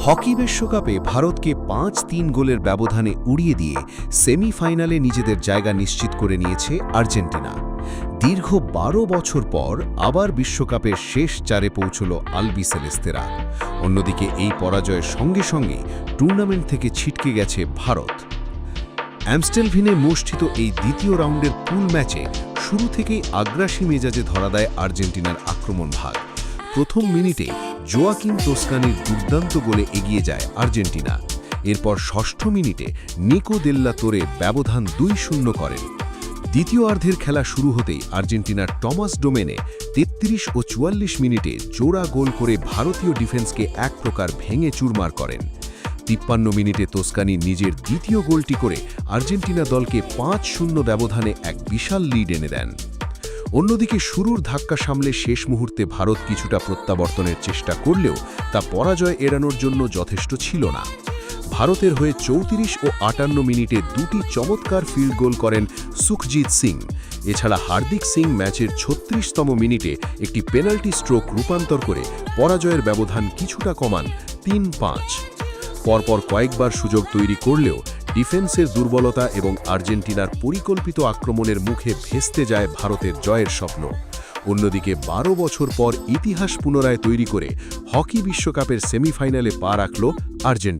Hockey বিশ্বকাপে ভারতকে ৫-৩ গোলের ব্যবধানে উড়িয়ে দিয়ে সেমিফাইনালে নিজেদের জায়গা নিশ্চিত করে নিয়েছে আর্জেন্টিনা। দীর্ঘ ১২ বছর পর আবার বিশ্বকাপের শেষ চারে পৌঁছল আলবিসেলেস্তেরা। অন্যদিকে এই পরাজয়ের সঙ্গে সঙ্গে টুর্নামেন্ট থেকে ছিটকে গেছে ভারত। অ্যামস্টেলভিনে অনুষ্ঠিত এই দ্বিতীয় রাউন্ডের পুল ম্যাচে শুরু থেকেই আগ্রাসী মেজাজে ধরা দেয় আর্জেন্টিনার আক্রমণ ভাগ। প্রথম মিনিটে জোয়াকিম তোস্কানির দুর্দান্ত গোলে এগিয়ে যায় আর্জেন্টিনা। এরপর ষষ্ঠ মিনিটে নিকো দেল্লা তোরে ব্যবধান ২-০ করেন। দ্বিতীয়ার্ধের খেলা শুরু হতেই আর্জেন্টিনার টমাস ডোমেনে ৩৩ ও ৪৪ মিনিটে জোড়া গোল করে ভারতীয় ডিফেন্সকে এক প্রকার ভেঙে চুরমার করেন। ৫৩ মিনিটে তোস্কানি নিজের দ্বিতীয় গোলটি করে আর্জেন্টিনা দলকে ৫-০ ব্যবধানে এক বিশাল লিড এনে দেন। অন্যদিকে শুরুর ধাক্কা সামলে শেষ মুহূর্তে ভারত কিছুটা প্রত্যাবর্তনের চেষ্টা করলেও তা পরাজয় এড়ানোর জন্য যথেষ্ট ছিল না। ভারতের হয়ে ৩৪ ও ৫৮ মিনিটে দুটি চমৎকার ফিল্ড গোল করেন সুখজিৎ সিং। এছাড়া হার্দিক সিং ম্যাচের ৩৬তম মিনিটে একটি পেনাল্টি স্ট্রোক রূপান্তর করে পরাজয়ের ব্যবধান কিছুটা কমান ৩-৫। পরপর কয়েকবার সুযোগ তৈরি করলেও ডিফেন্সের দুর্বলতা এবং আর্জেন্টিনার পরিকল্পিত আক্রমণের মুখে ভেস্তে যায় ভারতের জয়ের স্বপ্ন। অন্যদিকে ১২ বছর পর ইতিহাস পুনরায় তৈরি করে হকি বিশ্বকাপের সেমিফাইনালে পা রাখল আর্জেন্টিনা।